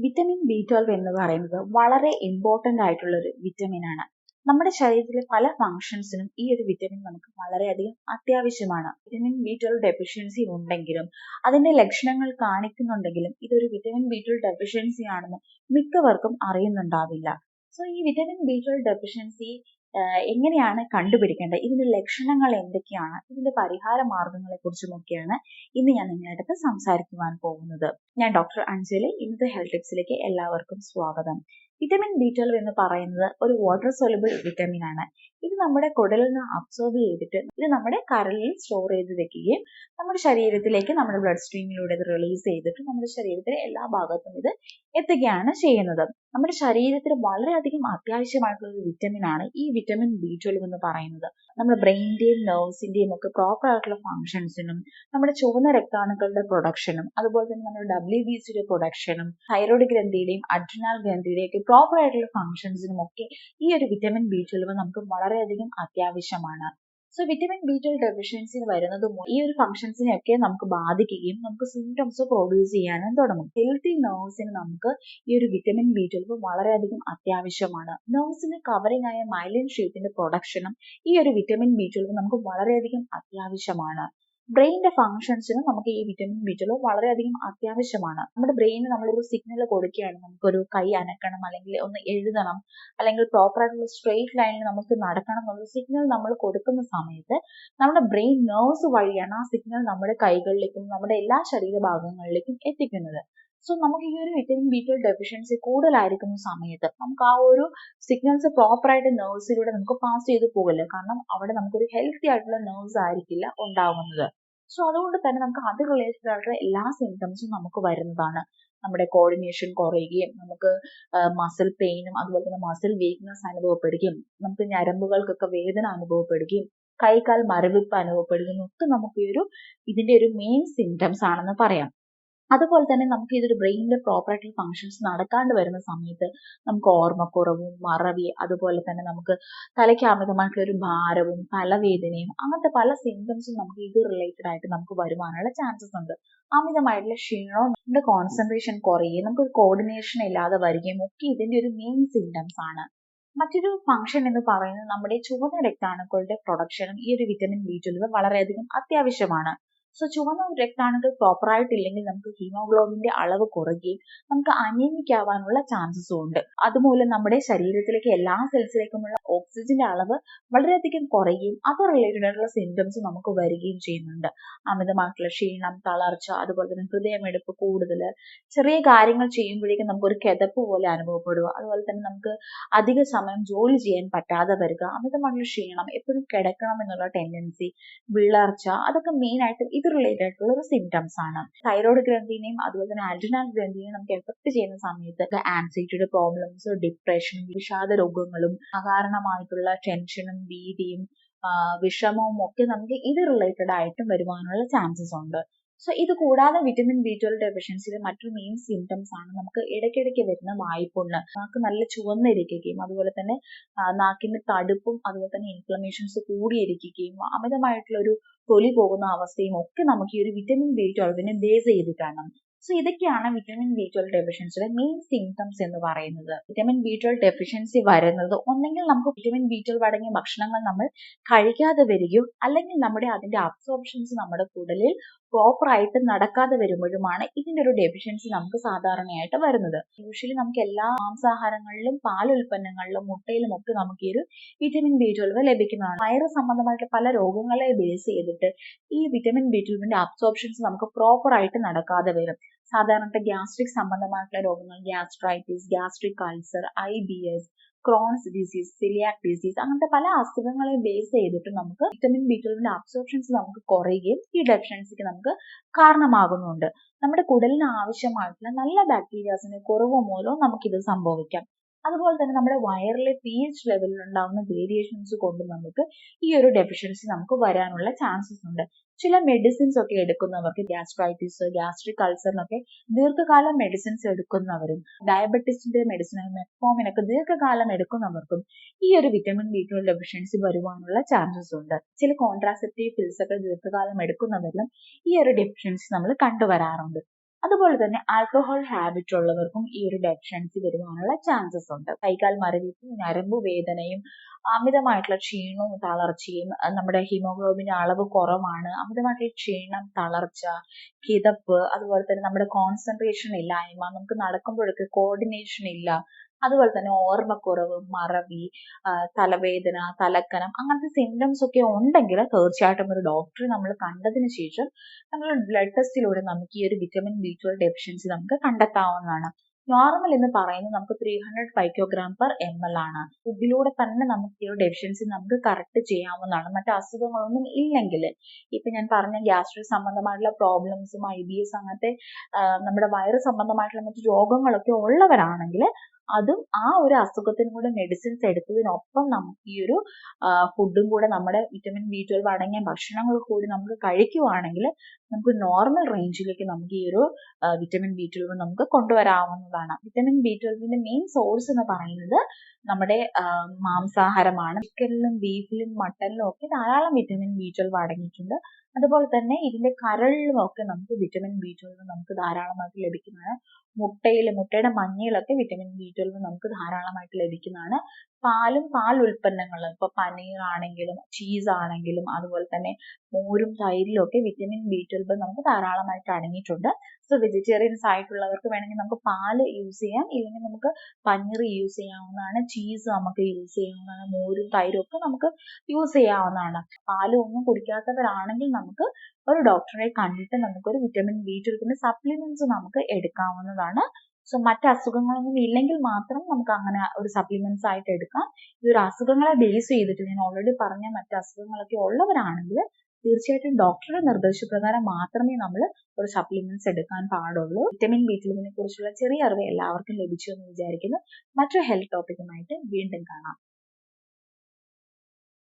Vitamin B 12 എന്ന് പറയുന്നത് വളരെ ഇമ്പോർട്ടന്റ് ആയിട്ടുള്ള ഒരു വിറ്റമിൻ ആണ്. നമ്മുടെ ശരീരത്തിലെ പല ഫങ്ഷൻസിനും ഈ ഒരു വിറ്റമിൻ നമുക്ക് വളരെയധികം അത്യാവശ്യമാണ്. വിറ്റമിൻ ബി 12 ഡെഫിഷ്യൻസി ഉണ്ടെങ്കിലും അതിന്റെ ലക്ഷണങ്ങൾ കാണിക്കുന്നുണ്ടെങ്കിലും ഇതൊരു വിറ്റമിൻ ബി 12 ഡെഫിഷ്യൻസി ആണെന്ന് മിക്കവർക്കും അറിയുന്നുണ്ടാവില്ല. സോ ഈ വിറ്റമിൻ ബി 12 ഡെഫിഷ്യൻസി എങ്ങനെയാണ് കണ്ടുപിടിക്കേണ്ടത്, ഇതിന്റെ ലക്ഷണങ്ങൾ എന്തൊക്കെയാണ്, ഇതിന്റെ പരിഹാര മാർഗങ്ങളെ കുറിച്ചുമൊക്കെയാണ് ഇന്ന് ഞാൻ നിങ്ങളുടെ അടുത്ത് സംസാരിക്കുവാൻ പോകുന്നത്. ഞാൻ ഡോക്ടർ അഞ്ജലി. ഇന്നത്തെ ഹെൽത്ത് ടിപ്സിലേക്ക് എല്ലാവർക്കും സ്വാഗതം. വിറ്റമിൻ ബി 12 എന്ന് പറയുന്നത് ഒരു വാട്ടർ സോലുബിൾ വിറ്റമിൻ ആണ്. ഇത് നമ്മുടെ കുടലിൽ നിന്ന് അബ്സോർബ് ചെയ്തിട്ട് ഇത് നമ്മുടെ കരളിൽ സ്റ്റോർ ചെയ്ത് വെക്കുകയും നമ്മുടെ ശരീരത്തിലേക്ക് നമ്മുടെ ബ്ലഡ് സ്ട്രീമിലൂടെ ഇത് റിലീസ് ചെയ്തിട്ട് നമ്മുടെ ശരീരത്തിലെ എല്ലാ ഭാഗത്തും ഇത് എത്തുകയാണ് ചെയ്യുന്നത്. നമ്മുടെ ശരീരത്തിന് വളരെയധികം അത്യാവശ്യമായിട്ടുള്ള ഒരു വിറ്റമിൻ ആണ് ഈ വിറ്റമിൻ ബി 12 എന്ന് പറയുന്നത്. നമ്മുടെ ബ്രെയിനിന്റെയും നെർവ്സിന്റെയും ഒക്കെ പ്രോപ്പർ ആയിട്ടുള്ള ഫങ്ഷൻസിനും നമ്മുടെ ചുവന്ന രക്താണുക്കളുടെ പ്രൊഡക്ഷനും അതുപോലെ തന്നെ നമ്മുടെ WBCയുടെ പ്രൊഡക്ഷനും തൈറോയ്ഡ് ഗ്രന്ഥിയുടെയും അഡ്രിനാൽ ഗ്രന്ഥിയുടെയും ഒക്കെ പ്രോപ്പർ ആയിട്ടുള്ള ഫങ്ഷൻസിനും ഒക്കെ ഈ ഒരു വിറ്റമിൻ ബി 12 നമുക്ക് വളരെയധികം അത്യാവശ്യമാണ്. സോ വിറ്റമിൻ ബി 12 ഡെഫിഷ്യൻസി വരുന്നത് ഈ ഒരു ഫങ്ഷൻസിനെയൊക്കെ നമുക്ക് ബാധിക്കുകയും നമുക്ക് സിംറ്റംസ് പ്രൊഡ്യൂസ് ചെയ്യാനും തുടങ്ങും. ഹെൽത്തി നെർവ്സിന് നമുക്ക് ഈ ഒരു വിറ്റമിൻ ബി 12 വളരെയധികം അത്യാവശ്യമാണ്. നെർവ്സിന്റെ കവറിംഗ് ആയ മൈലിൻ ഷീറ്റിന്റെ പ്രൊഡക്ഷനും ഈ ഒരു വിറ്റമിൻ ബി 12 നമുക്ക് വളരെയധികം അത്യാവശ്യമാണ്. ബ്രെയിനിന്റെ ഫങ്ഷൻസിനും നമുക്ക് ഈ വിറ്റമിൻ ബി 12 വളരെയധികം അത്യാവശ്യമാണ്. നമ്മുടെ ബ്രെയിനിന് നമ്മളൊരു സിഗ്നൽ കൊടുക്കുകയാണ്, നമുക്കൊരു കൈ അനക്കണം, അല്ലെങ്കിൽ ഒന്ന് എഴുതണം, അല്ലെങ്കിൽ പ്രോപ്പർ ആയിട്ടുള്ള സ്ട്രെയിറ്റ് ലൈനിൽ നമുക്ക് നടക്കണം എന്നുള്ള സിഗ്നൽ നമ്മൾ കൊടുക്കുന്ന സമയത്ത് നമ്മുടെ ബ്രെയിൻ നെർവ്സ് വഴിയാണ് ആ സിഗ്നൽ നമ്മുടെ കൈകളിലേക്കും നമ്മുടെ എല്ലാ ശരീരഭാഗങ്ങളിലേക്കും എത്തിക്കുന്നത്. സോ നമുക്ക് ഈ ഒരു വിറ്റമിൻ ബി 12 ഡെഫിഷ്യൻസി കൂടുതലായിരിക്കുന്ന സമയത്ത് നമുക്ക് ആ ഒരു സിഗ്നൽസ് പ്രോപ്പർ ആയിട്ട് നെർവ്സിലൂടെ നമുക്ക് പാസ് ചെയ്ത് പോകില്ല. കാരണം അവിടെ നമുക്കൊരു ഹെൽത്തി ആയിട്ടുള്ള നെർവ്സ് ആയിരിക്കില്ല ഉണ്ടാകുന്നത്. സോ അതുകൊണ്ട് തന്നെ നമുക്ക് അത് റിലേറ്റഡ് ആയിട്ടുള്ള എല്ലാ സിംറ്റംസും നമുക്ക് വരുന്നതാണ്. നമ്മുടെ കോർഡിനേഷൻ കുറയുകയും നമുക്ക് മസിൽ പെയിനും അതുപോലെ തന്നെ മസിൽ വീക്ക്നെസ് അനുഭവപ്പെടുകയും നമുക്ക് ഞരമ്പുകൾക്കൊക്കെ വേദന അനുഭവപ്പെടുകയും കൈകാൽ മരവിപ്പ് അനുഭവപ്പെടുകയും ഒക്കെ നമുക്ക് ഇതിന്റെ ഒരു മെയിൻ സിംറ്റംസ് ആണെന്ന് പറയാം. അതുപോലെ തന്നെ നമുക്ക് ഇതൊരു ബ്രെയിനിന്റെ പ്രോപ്പർ ആയിട്ടുള്ള ഫങ്ഷൻസ് നടക്കാണ്ട് വരുന്ന സമയത്ത് നമുക്ക് ഓർമ്മക്കുറവും മറവി അതുപോലെ തന്നെ നമുക്ക് തലയ്ക്ക് അമിതമായിട്ടുള്ള ഒരു ഭാരവും തലവേദനയും അങ്ങനത്തെ പല സിംറ്റംസും നമുക്ക് ഇത് റിലേറ്റഡ് ആയിട്ട് നമുക്ക് വരുവാനുള്ള ചാൻസസ് ഉണ്ട്. അമിതമായിട്ടുള്ള ക്ഷീണവും നമ്മുടെ കോൺസെൻട്രേഷൻ കുറയുകയും നമുക്ക് കോർഡിനേഷൻ ഇല്ലാതെ വരികയും ഒക്കെ ഇതിന്റെ ഒരു മെയിൻ സിംറ്റംസ് ആണ്. മറ്റൊരു ഫംഗ്ഷൻ എന്ന് പറയുന്നത് നമ്മുടെ ചുവന്ന രക്താണുക്കളുടെ പ്രൊഡക്ഷനും ഈ ഒരു വിറ്റമിൻ ബി 12 വളരെയധികം അത്യാവശ്യമാണ്. സോ ചുവന്ന രക്താണുക്കൾ പ്രോപ്പർ ആയിട്ടില്ലെങ്കിൽ നമുക്ക് ഹീമോഗ്ലോബിന്റെ അളവ് കുറയുകയും നമുക്ക് അനീമിക് ആവാനുള്ള ചാൻസസും ഉണ്ട്. അതുമൂലം നമ്മുടെ ശരീരത്തിലേക്ക് എല്ലാ സെൽസിലേക്കുമുള്ള ഓക്സിജന്റെ അളവ് വളരെയധികം കുറയുകയും അത് റിലേറ്റഡ് ആയിട്ടുള്ള സിംറ്റംസ് നമുക്ക് വരികയും ചെയ്യുന്നുണ്ട്. അമിതമായിട്ടുള്ള ക്ഷീണം, തളർച്ച, അതുപോലെ തന്നെ ഹൃദയമിടിപ്പ് കൂടുതൽ, ചെറിയ കാര്യങ്ങൾ ചെയ്യുമ്പോഴേക്കും നമുക്കൊരു കിതപ്പ് പോലെ അനുഭവപ്പെടുക, അതുപോലെ തന്നെ നമുക്ക് അധിക സമയം ജോലി ചെയ്യാൻ പറ്റാതെ വരിക, അമിതമായിട്ടുള്ള ക്ഷീണം, എപ്പോഴും കിടക്കണം എന്നുള്ള ടെൻഡൻസി, വിളർച്ച, അതൊക്കെ മെയിൻ ആയിട്ട് ഇത് റിലേറ്റഡ് ആയിട്ടുള്ള ഒരു സിംറ്റംസ് ആണ്. തൈറോയ്ഡ് ഗ്രന്ഥിനെയും അതുപോലെ തന്നെ അഡ്രിനാൽ ഗ്രന്ഥിനെയും നമുക്ക് എഫക്ട് ചെയ്യുന്ന സമയത്ത് ആൻസൈറ്റിയുടെ പ്രോബ്ലംസ്, ഡിപ്രഷനും വിഷാദ രോഗങ്ങളും അകാരണമായിട്ടുള്ള ടെൻഷനും ഭീതിയും വിഷമവും ഒക്കെ നമുക്ക് ഇത് റിലേറ്റഡ് ആയിട്ടും വരുവാനുള്ള ചാൻസസ് ഉണ്ട്. സോ ഇത് കൂടാതെ വിറ്റമിൻ ബി 12 ഡെഫിഷ്യൻസിയുടെ മറ്റൊരു മെയിൻ സിംറ്റംസ് ആണ് നമുക്ക് ഇടയ്ക്കിടയ്ക്ക് വരുന്ന വായ്പുണ്ണ്, നാക്ക് നല്ല ചുവന്നിരിക്കുകയും അതുപോലെ തന്നെ നാക്കിന്റെ തടുപ്പും അതുപോലെ തന്നെ ഇൻഫ്ലമേഷൻസ് കൂടിയിരിക്കുകയും അമിതമായിട്ടുള്ള ഒരു തൊലി പോകുന്ന അവസ്ഥയും ഒക്കെ നമുക്ക് ഈ ഒരു വിറ്റമിൻ ബി 12 ബേസ് ചെയ്തിട്ടാണ്. സോ ഇതൊക്കെയാണ് വിറ്റമിൻ ബി 12 ഡെഫിഷ്യൻസിയുടെ മെയിൻ സിംറ്റംസ് എന്ന് പറയുന്നത്. വിറ്റമിൻ ബി 12 ഡെഫിഷ്യൻസി വരുന്നത് ഒന്നെങ്കിൽ നമുക്ക് വിറ്റമിൻ ബി 12 അടങ്ങിയ ഭക്ഷണങ്ങൾ നമ്മൾ കഴിക്കാതെ വരികയോ അല്ലെങ്കിൽ അതിന്റെ അബ്സോർപ്ഷൻസ് നമ്മുടെ കുടലിൽ പ്രോപ്പർ ആയിട്ട് നടക്കാതെ വരുമ്പോഴുമാണ് ഇതിന്റെ ഒരു ഡെഫിഷ്യൻസി നമുക്ക് സാധാരണയായിട്ട് വരുന്നത്. യൂഷ്വലി നമുക്ക് എല്ലാ മാംസാഹാരങ്ങളിലും പാലുൽപ്പന്നങ്ങളിലും മുട്ടയിലും ഒക്കെ നമുക്ക് ഈ ഒരു വിറ്റമിൻ ബി 12 ലഭിക്കുന്നതാണ്. വയറ് സംബന്ധമായിട്ടുള്ള പല രോഗങ്ങളെ ബേസ് ചെയ്തിട്ട് ഈ വിറ്റമിൻ ബി 12 അബ്സോർപ്ഷൻസ് നമുക്ക് പ്രോപ്പർ ആയിട്ട് നടക്കാതെ വരും. സാധാരണ ഗ്യാസ്ട്രിക് സംബന്ധമായിട്ടുള്ള രോഗങ്ങൾ, gastritis, gastric ulcer, IBS, Crohn's disease, coeliac disease, അങ്ങനത്തെ പല അസുഖങ്ങളെ ബേസ് ചെയ്തിട്ട് നമുക്ക് വിറ്റമിൻ ബി 12 അബ്സോർപ്ഷൻസ് നമുക്ക് കുറയുകയും ഈ ഡെഫിഷ്യൻസിക്ക് നമുക്ക് കാരണമാകുന്നുണ്ട്. നമ്മുടെ കുടലിന് ആവശ്യമായിട്ടുള്ള നല്ല ബാക്ടീരിയാസിന്റെ കുറവ് മൂലവും നമുക്കിത് സംഭവിക്കാം. അതുപോലെ തന്നെ നമ്മുടെ വയറിലെ pH ലെവലിൽ ഉണ്ടാകുന്ന വേരിയേഷൻസ് കൊണ്ട് നമുക്ക് ഈ ഒരു ഡെഫിഷ്യൻസി നമുക്ക് വരാനുള്ള ചാൻസസ് ഉണ്ട്. ചില മെഡിസിൻസ് ഒക്കെ എടുക്കുന്നവർക്ക് ഗ്യാസ്ട്രൈറ്റിസ്, ഗ്യാസ്ട്രിക് അൾസറിനൊക്കെ ദീർഘകാലം മെഡിസിൻസ് എടുക്കുന്നവരും ഡയബറ്റീസിന്റെ മെഡിസിൻ മെറ്റ്ഫോമിനൊക്കെ ദീർഘകാലം എടുക്കുന്നവർക്കും ഈ ഒരു വിറ്റമിൻ ബി 12 ഡെഫിഷ്യൻസി വരുവാനുള്ള ചാൻസസ് ഉണ്ട്. ചില കോൺട്രാസെപ്റ്റീവ് പിൽസ് ഒക്കെ ദീർഘകാലം എടുക്കുന്നവരിലും ഈ ഒരു ഡെഫിഷ്യൻസി നമ്മൾ കണ്ടുവരാറുണ്ട്. അതുപോലെ തന്നെ ആൽക്കഹോൾ ഹാബിറ്റ് ഉള്ളവർക്കും ഈ ഒരു ഡെഫിഷ്യൻസി വരുവാനുള്ള ചാൻസസ് ഉണ്ട്. കൈകാൽ മരവിപ്പും ഞരമ്പ് വേദനയും അമിതമായിട്ടുള്ള ക്ഷീണവും തളർച്ചയും നമ്മുടെ ഹീമോഗ്ലോബിന്റെ അളവ് കുറവാണ്, അമിതമായിട്ടുള്ള ക്ഷീണം, തളർച്ച, കിതപ്പ്, അതുപോലെ തന്നെ നമ്മുടെ കോൺസെൻട്രേഷൻ ഇല്ലായ്മ, നമുക്ക് നടക്കുമ്പോഴൊക്കെ കോർഡിനേഷൻ ഇല്ല, അതുപോലെ തന്നെ ഓർമ്മക്കുറവ്, മറവി, തലവേദന, തലക്കനം, അങ്ങനത്തെ സിംറ്റംസ് ഒക്കെ ഉണ്ടെങ്കിൽ തീർച്ചയായിട്ടും ഒരു ഡോക്ടറെ നമ്മൾ കണ്ടതിന് ശേഷം നമ്മൾ ബ്ലഡ് ടെസ്റ്റിലൂടെ നമുക്ക് ഈ ഒരു വിറ്റമിൻ B12 ഡെഫിഷ്യൻസി നമുക്ക് കണ്ടെത്താവുന്നതാണ്. നോർമൽ എന്ന് പറയുന്നത് നമുക്ക് 300 pg/ml ആണ്. ഫുഡിലൂടെ തന്നെ നമുക്ക് ഈ ഒരു ഡെഫിഷ്യൻസി നമുക്ക് കറക്റ്റ് ചെയ്യാവുന്നതാണ്. മറ്റു അസുഖങ്ങളൊന്നും ഇല്ലെങ്കിൽ, ഇപ്പൊ ഞാൻ പറഞ്ഞ ഗ്യാസ്ട്രിക് സംബന്ധമായിട്ടുള്ള പ്രോബ്ലംസും IBS അങ്ങനത്തെ നമ്മുടെ വയറ് സംബന്ധമായിട്ടുള്ള മറ്റു രോഗങ്ങളൊക്കെ ഉള്ളവരാണെങ്കിൽ അതും ആ ഒരു അസുഖത്തിനും കൂടെ മെഡിസിൻസ് എടുത്തതിനൊപ്പം നമുക്ക് ഈ ഒരു ഫുഡും കൂടെ നമ്മുടെ വിറ്റമിൻ B12 അടങ്ങിയ ഭക്ഷണങ്ങൾ കൂടി നമുക്ക് കഴിക്കുവാണെങ്കിൽ നമുക്ക് നോർമൽ റേഞ്ചിലേക്ക് നമുക്ക് ഈ ഒരു വിറ്റമിൻ B12 നമുക്ക് കൊണ്ടുവരാവുന്നതാണ്. വിറ്റമിൻ B12ന്റെ മെയിൻ സോഴ്സ് എന്ന് പറയുന്നത് നമ്മുടെ മാംസാഹാരമാണ്. ചിക്കനിലും ബീഫിലും മട്ടനിലും ഒക്കെ ധാരാളം വിറ്റമിൻ B12 അടങ്ങിയിട്ടുണ്ട്. അതുപോലെ തന്നെ ഇതിന്റെ കരളിലും ഒക്കെ നമുക്ക് വിറ്റമിൻ B12 നമുക്ക് ധാരാളമായിട്ട് ലഭിക്കുന്നതാണ്. മുട്ടയുടെ മഞ്ഞയിലൊക്കെ വിറ്റമിൻ B12 നമുക്ക് ധാരാളമായിട്ട് ലഭിക്കുന്നതാണ്. പാലും പാൽ ഉൽപ്പന്നങ്ങളും, ഇപ്പൊ പനീർ ആണെങ്കിലും ചീസ് ആണെങ്കിലും അതുപോലെ തന്നെ മോരും തൈരിലും ഒക്കെ വിറ്റമിൻ B12 നമുക്ക് ധാരാളമായിട്ട് അടങ്ങിയിട്ടുണ്ട്. സോ വെജിറ്റേറിയൻസ് ആയിട്ടുള്ളവർക്ക് വേണമെങ്കിൽ നമുക്ക് പാല് യൂസ് ചെയ്യാം, ഇല്ലെങ്കിൽ നമുക്ക് പനീർ യൂസ് ചെയ്യാവുന്നതാണ്, ചീസ് നമുക്ക് യൂസ് ചെയ്യാവുന്നതാണ്, മോരും തൈരും ഒക്കെ നമുക്ക് യൂസ് ചെയ്യാവുന്നതാണ്. പാല് ഒന്നും കുടിക്കാത്തവരാണെങ്കിൽ നമുക്ക് ഒരു ഡോക്ടറെ കണ്ടിട്ട് നമുക്കൊരു വിറ്റമിൻ B12 സപ്ലിമെന്റ്സ് നമുക്ക് എടുക്കാവുന്നതാണ്. സോ മറ്റ് അസുഖങ്ങളൊന്നും ഇല്ലെങ്കിൽ മാത്രം നമുക്ക് അങ്ങനെ ഒരു സപ്ലിമെന്റ്സ് ആയിട്ട് എടുക്കാം. ഈ ഒരു അസുഖങ്ങളെ ബേസ് ചെയ്തിട്ട് ഞാൻ ഓൾറെഡി പറഞ്ഞ മറ്റ് അസുഖങ്ങളൊക്കെ ഉള്ളവരാണെങ്കിൽ തീർച്ചയായിട്ടും ഡോക്ടറുടെ നിർദ്ദേശപ്രകാരം മാത്രമേ നമ്മൾ ഒരു സപ്ലിമെന്റ്സ് എടുക്കാൻ പാടുള്ളൂ. വിറ്റമിൻ B12 കുറിച്ചുള്ള ചെറിയ അറിവ് എല്ലാവർക്കും ലഭിച്ചു എന്ന് വിചാരിക്കുന്നു. മറ്റൊരു ഹെൽത്ത് ടോപ്പിക്കുമായിട്ട് വീണ്ടും കാണാം.